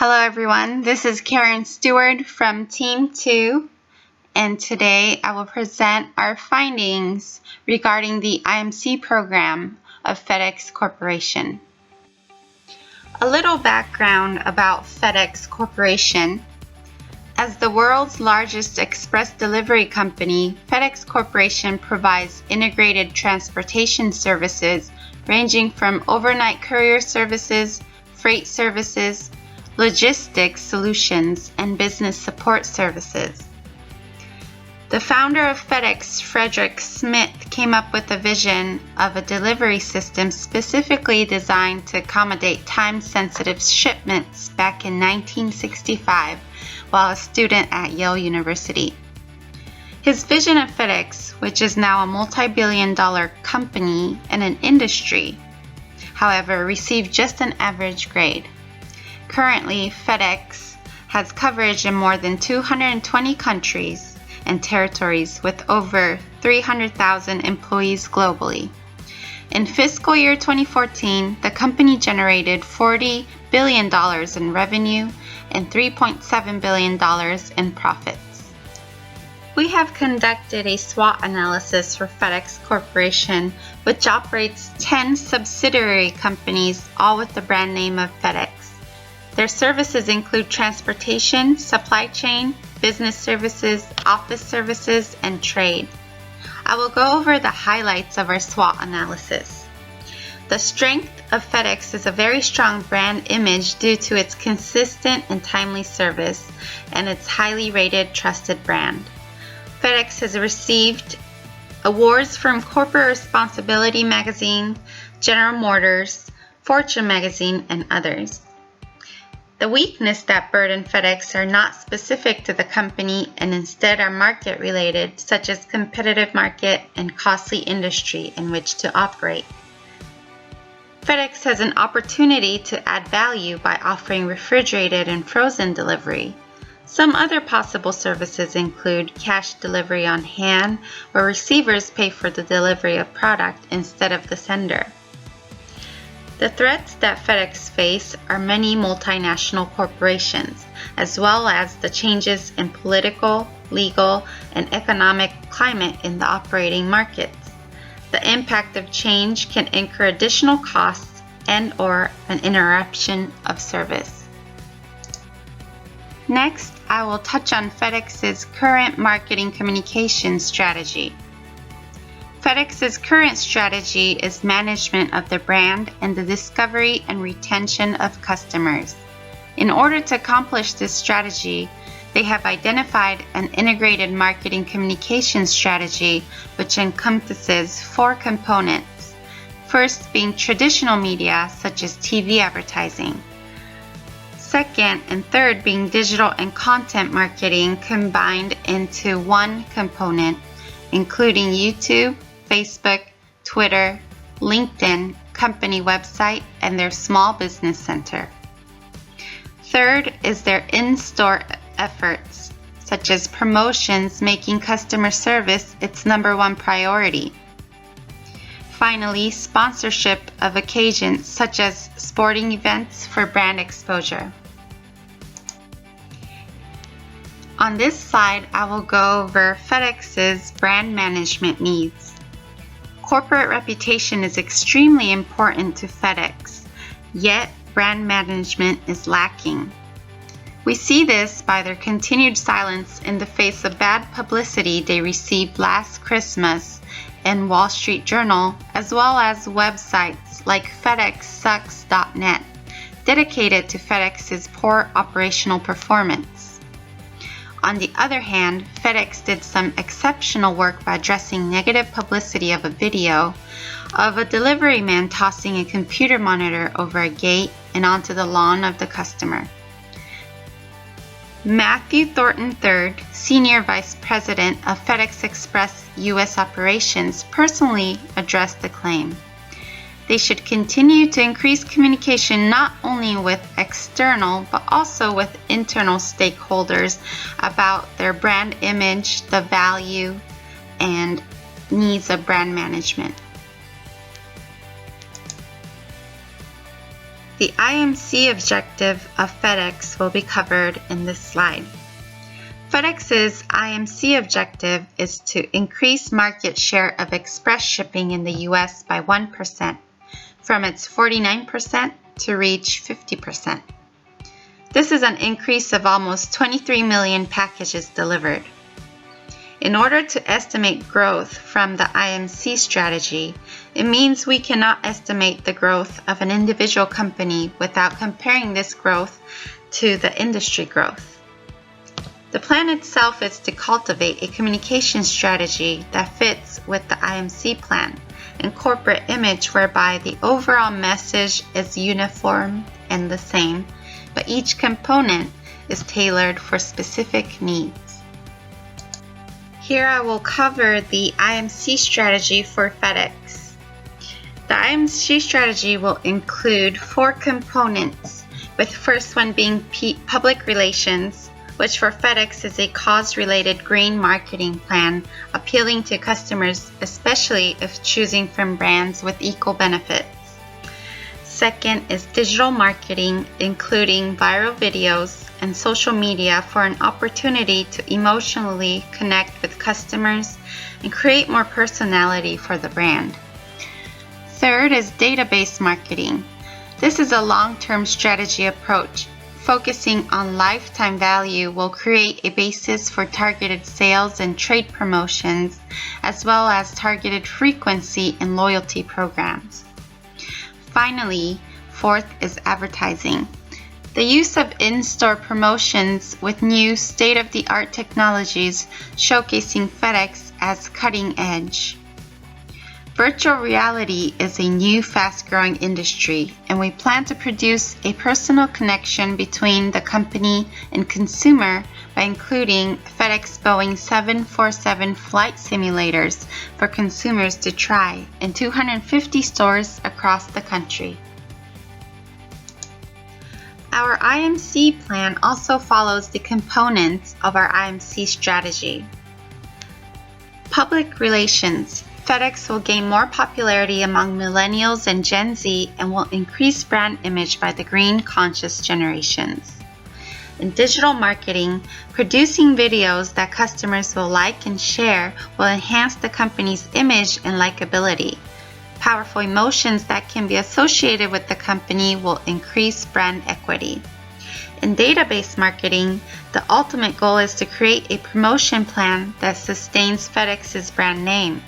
Hello everyone, this is Karen Stewart from Team 2, and today I will present our findings regarding the IMC program of FedEx Corporation. A little background about FedEx Corporation. As the world's largest express delivery company, FedEx Corporation provides integrated transportation services ranging from overnight courier services, freight services, logistics solutions, and business support services. The founder of FedEx, Frederick Smith, came up with a vision of a delivery system specifically designed to accommodate time-sensitive shipments back in 1965 while a student at Yale University. His vision of FedEx, which is now a multi-billion-dollar company and an industry, however, received just an average grade. Currently, FedEx has coverage in more than 220 countries and territories with over 300,000 employees globally. In fiscal year 2014, the company generated $40 billion in revenue and $3.7 billion in profits. We have conducted a SWOT analysis for FedEx Corporation, which operates 10 subsidiary companies, all with the brand name of FedEx. Their services include transportation, supply chain, business services, office services, and trade. I will go over the highlights of our SWOT analysis. The strength of FedEx is a very strong brand image due to its consistent and timely service and its highly rated, trusted brand. FedEx has received awards from Corporate Responsibility Magazine, General Motors, Fortune Magazine, and others. The weaknesses that burden FedEx are not specific to the company and instead are market related, such as competitive market and costly industry in which to operate. FedEx has an opportunity to add value by offering refrigerated and frozen delivery. Some other possible services include cash delivery on hand, where receivers pay for the delivery of product instead of the sender. The threats that FedEx face are many multinational corporations, as well as the changes in political, legal, and economic climate in the operating markets. The impact of change can incur additional costs and/or an interruption of service. Next, I will touch on FedEx's current marketing communication strategy. FedEx's current strategy is management of the brand and the discovery and retention of customers. In order to accomplish this strategy, they have identified an integrated marketing communication strategy which encompasses 4 components. First being traditional media such as TV advertising. Second and third being digital and content marketing combined into one component, including YouTube, Facebook, Twitter, LinkedIn, company website, and their small business center. Third is their in-store efforts, such as promotions, making customer service its #1 priority. Finally, sponsorship of occasions such as sporting events for brand exposure. On this slide, I will go over FedEx's brand management needs. Corporate reputation is extremely important to FedEx, yet brand management is lacking. We see this by their continued silence in the face of bad publicity they received last Christmas in Wall Street Journal, as well as websites like FedExSucks.net, dedicated to FedEx's poor operational performance. On the other hand, FedEx did some exceptional work by addressing negative publicity of a video of a delivery man tossing a computer monitor over a gate and onto the lawn of the customer. Matthew Thornton III, Senior Vice President of FedEx Express U.S. Operations, personally addressed the claim. They should continue to increase communication not only with external but also with internal stakeholders about their brand image, the value, and needs of brand management. The IMC objective of FedEx will be covered in this slide. FedEx's IMC objective is to increase market share of express shipping in the U.S. by 1%, from its 49% to reach 50%. This is an increase of almost 23 million packages delivered. In order to estimate growth from the IMC strategy, it means we cannot estimate the growth of an individual company without comparing this growth to the industry growth. The plan itself is to cultivate a communication strategy that fits with the IMC plan and corporate image whereby the overall message is uniform and the same, but each component is tailored for specific needs. Here I will cover the IMC strategy for FedEx. The IMC strategy will include 4 components, with the first one being public relations, which for FedEx is a cause-related green marketing plan appealing to customers, especially if choosing from brands with equal benefits. Second is digital marketing, including viral videos and social media for an opportunity to emotionally connect with customers and create more personality for the brand. Third is database marketing. This is a long-term strategy approach. Focusing on lifetime value will create a basis for targeted sales and trade promotions, as well as targeted frequency and loyalty programs. Finally, fourth is advertising. The use of in-store promotions with new state-of-the-art technologies showcasing FedEx as cutting edge. Virtual reality is a new fast-growing industry, and we plan to produce a personal connection between the company and consumer by including FedEx Boeing 747 flight simulators for consumers to try in 250 stores across the country. Our IMC plan also follows the components of our IMC strategy. Public relations. FedEx will gain more popularity among millennials and Gen Z and will increase brand image by the green-conscious generations. In digital marketing, producing videos that customers will like and share will enhance the company's image and likability. Powerful emotions that can be associated with the company will increase brand equity. In database marketing, the ultimate goal is to create a promotion plan that sustains FedEx's brand name.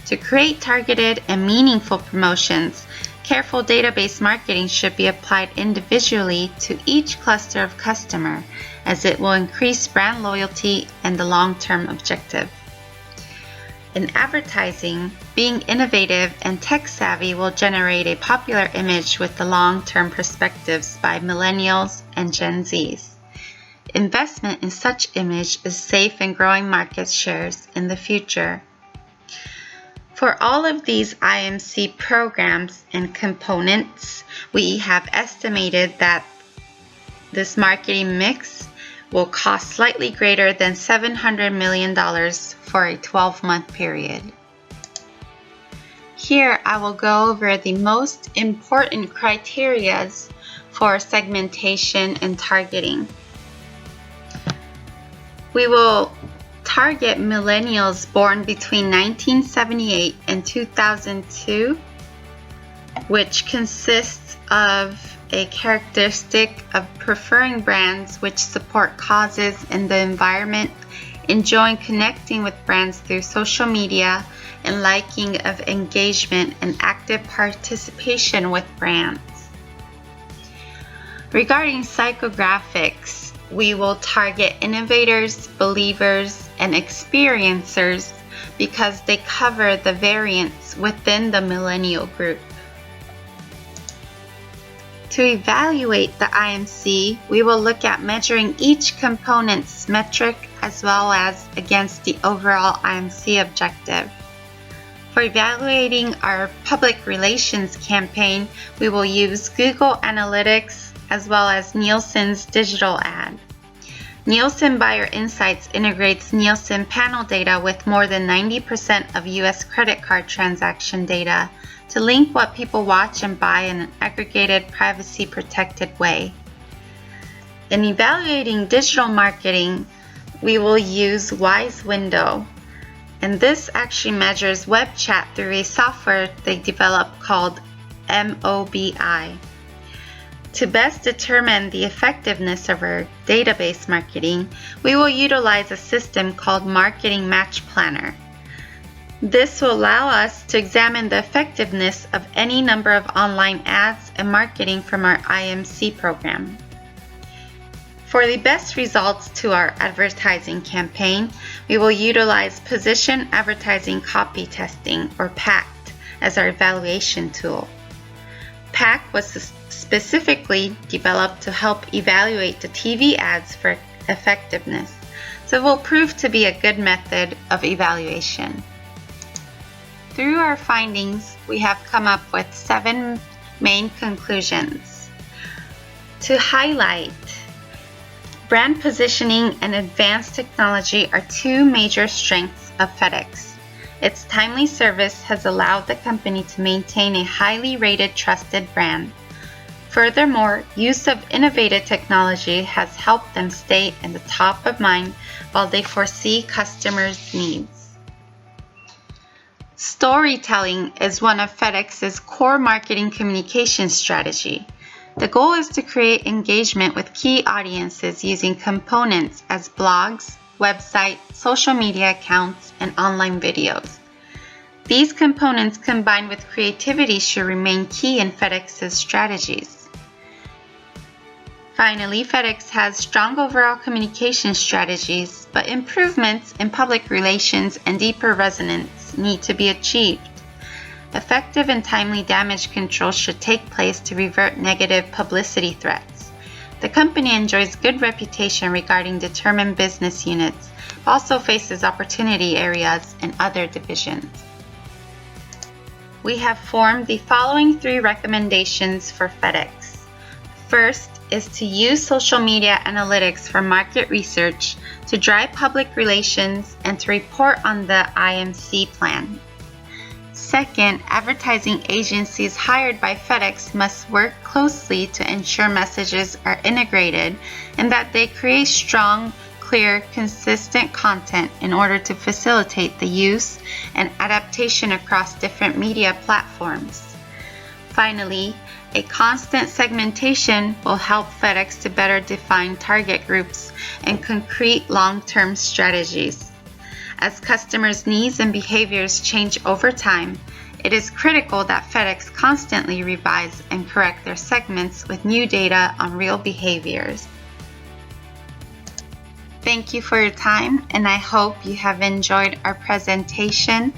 To create targeted and meaningful promotions, careful database marketing should be applied individually to each cluster of customer, as it will increase brand loyalty and the long-term objective. In advertising, being innovative and tech-savvy will generate a popular image with the long-term perspectives by millennials and Gen Zs. Investment in such image is safe in growing market shares in the future. For all of these IMC programs and components, we have estimated that this marketing mix will cost slightly greater than $700 million for a 12-month period. Here I will go over the most important criteria for segmentation and targeting. We will target millennials born between 1978 and 2002, which consists of a characteristic of preferring brands which support causes in the environment, enjoying connecting with brands through social media, and liking of engagement and active participation with brands. Regarding psychographics, we will target innovators, believers, and experiencers because they cover the variants within the millennial group. To evaluate the IMC, we will look at measuring each component's metric as well as against the overall IMC objective. For evaluating our public relations campaign, we will use Google Analytics as well as Nielsen's digital ad. Nielsen Buyer Insights integrates Nielsen panel data with more than 90% of U.S. credit card transaction data to link what people watch and buy in an aggregated, privacy-protected way. In evaluating digital marketing, we will use Wise Window, and this actually measures web chat through a software they developed called MOBI. To best determine the effectiveness of our database marketing, we will utilize a system called Marketing Match Planner. This will allow us to examine the effectiveness of any number of online ads and marketing from our IMC program. For the best results to our advertising campaign, we will utilize Position Advertising Copy Testing, or PACT, as our evaluation tool. PACT was specifically developed to help evaluate the TV ads for effectiveness, so it will prove to be a good method of evaluation. Through our findings, we have come up with 7 main conclusions. To highlight, brand positioning and advanced technology are 2 major strengths of FedEx. Its timely service has allowed the company to maintain a highly rated, trusted brand. Furthermore, use of innovative technology has helped them stay in the top of mind while they foresee customers' needs. Storytelling is one of FedEx's core marketing communication strategy. The goal is to create engagement with key audiences using components as blogs, websites, social media accounts, and online videos. These components combined with creativity should remain key in FedEx's strategies. Finally, FedEx has strong overall communication strategies, but improvements in public relations and deeper resonance need to be achieved. Effective and timely damage control should take place to revert negative publicity threats. The company enjoys good reputation regarding determined business units, but also faces opportunity areas in other divisions. We have formed the following 3 recommendations for FedEx. First is to use social media analytics for market research to drive public relations and to report on the IMC plan. Second, advertising agencies hired by FedEx must work closely to ensure messages are integrated and that they create strong, clear, consistent content in order to facilitate the use and adaptation across different media platforms. Finally, a constant segmentation will help FedEx to better define target groups and concrete long-term strategies. As customers' needs and behaviors change over time, it is critical that FedEx constantly revise and correct their segments with new data on real behaviors. Thank you for your time, and I hope you have enjoyed our presentation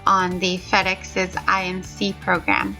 on the FedEx's IMC program.